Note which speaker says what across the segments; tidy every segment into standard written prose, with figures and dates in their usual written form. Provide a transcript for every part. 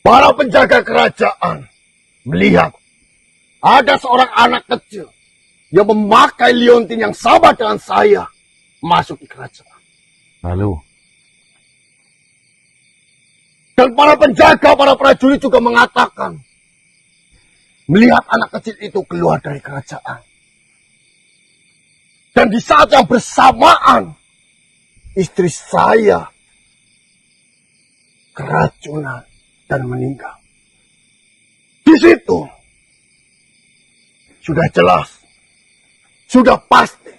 Speaker 1: Para penjaga kerajaan melihat ada seorang anak kecil yang memakai liontin yang sama dengan saya masuk di kerajaan.
Speaker 2: Lalu?
Speaker 1: Dan para penjaga, para prajurit juga mengatakan, melihat anak kecil itu keluar dari kerajaan. Dan di saat yang bersamaan, istri saya keracunan dan meninggal. Di situ sudah jelas, sudah pasti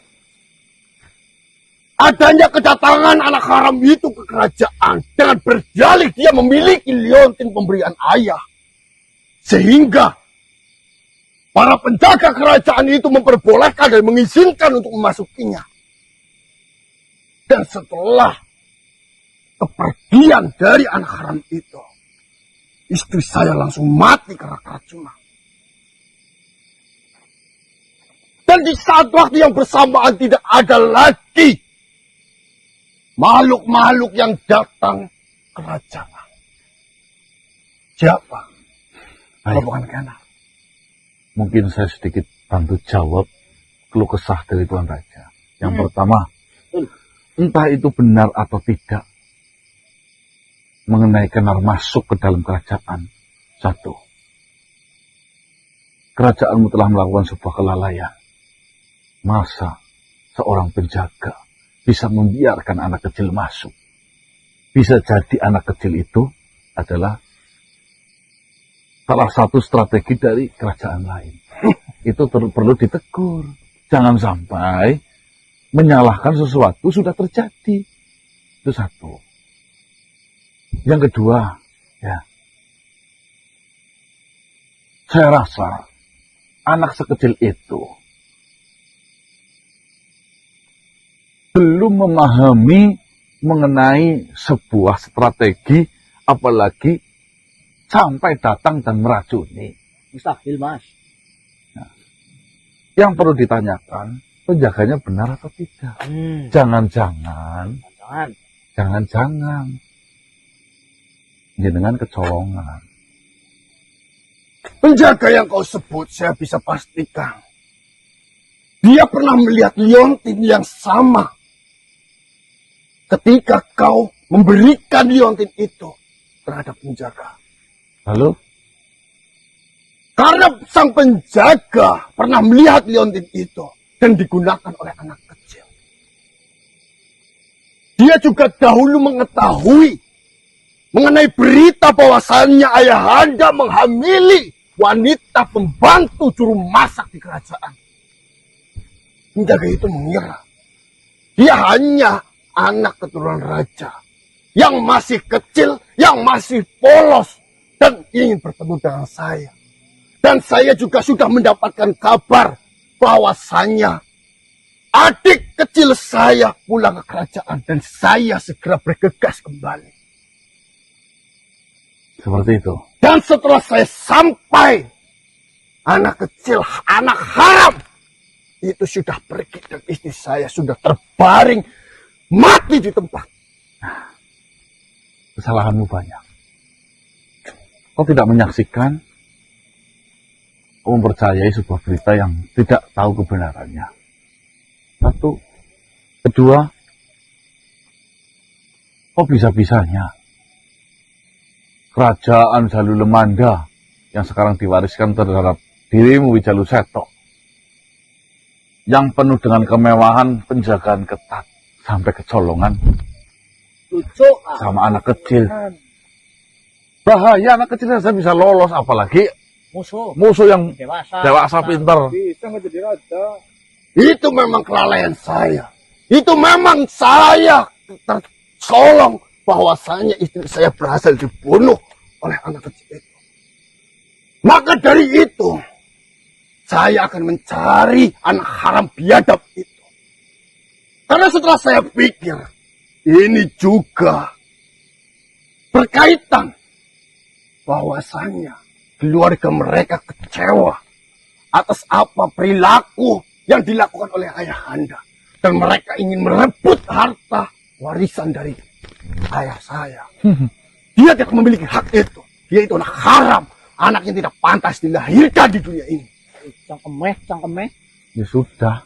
Speaker 1: adanya kedatangan anak haram itu ke kerajaan dengan berdalih dia memiliki liontin pemberian ayah. Sehingga para penjaga kerajaan itu memperbolehkan dan mengizinkan untuk memasukinya. Dan setelah kepergian dari anak haram itu, istri saya langsung mati karena keracunan. Dan di saat waktu yang bersamaan tidak ada lagi makhluk-makhluk yang datang ke kerajaan. Siapa? Kalau bukan Kiana.
Speaker 2: Mungkin saya sedikit bantu jawab keluh kesah dari Tuan Raja. Yang pertama, entah itu benar atau tidak mengenai Kenar masuk ke dalam kerajaan. Satu, kerajaanmu telah melakukan sebuah kelalaian. Masa seorang penjaga bisa membiarkan anak kecil masuk? Bisa jadi anak kecil itu adalah salah satu strategi dari kerajaan lain. Itu perlu ditegur. Jangan sampai menyalahkan sesuatu sudah terjadi. Itu satu. Yang kedua, ya, saya rasa anak sekecil itu belum memahami mengenai sebuah strategi, apalagi sampai datang dan meracuni.
Speaker 3: Mustahil, Mas.
Speaker 2: Nah, yang perlu ditanyakan, penjaganya benar atau tidak? Jangan-jangan dengan kecolongan.
Speaker 1: Penjaga yang kau sebut saya bisa pastikan. Dia pernah melihat liontin yang sama ketika kau memberikan liontin itu terhadap penjaga.
Speaker 2: Lalu?
Speaker 1: Karena sang penjaga pernah melihat liontin itu dan digunakan oleh anak kecil. Dia juga dahulu mengetahui mengenai berita bahwasannya ayahanda menghamili wanita pembantu juru masak di kerajaan. Penjaga itu mengira dia hanya anak keturunan raja yang masih kecil, yang masih polos dan ingin bertemu dengan saya. Dan saya juga sudah mendapatkan kabar bahwasannya adik kecil saya pulang ke kerajaan dan saya segera bergegas kembali.
Speaker 2: Seperti itu.
Speaker 1: Dan setelah saya sampai, anak kecil, anak haram, itu sudah pergi dan istri saya sudah terbaring, mati di tempat.
Speaker 2: Kesalahanmu banyak. Kau tidak menyaksikan, kau mempercayai sebuah berita yang tidak tahu kebenarannya. Satu. Kedua, kau bisa-bisanya kerajaan Jalulemanda yang sekarang diwariskan terhadap dirimu Wijaluseto, yang penuh dengan kemewahan, penjagaan ketat sampai kecolongan sama anak kecil. Bahaya, anak kecil saja bisa lolos, apalagi musuh yang dewasa pintar.
Speaker 3: Bisa menjadi raja.
Speaker 1: Itu memang kelalaian saya. Itu memang saya tercolong bahwasanya istri saya berhasil dibunuh oleh anak kecil itu. Maka dari itu, saya akan mencari anak haram biadab itu. Karena setelah saya pikir, ini juga berkaitan bahwasanya keluarga mereka kecewa atas apa perilaku yang dilakukan oleh ayahanda. Dan mereka ingin merebut harta warisan dari ayah saya. Dia tidak memiliki hak itu. Dia itu anak haram, anak yang tidak pantas dilahirkan di dunia ini.
Speaker 3: Cangkemeh.
Speaker 2: Ya sudah,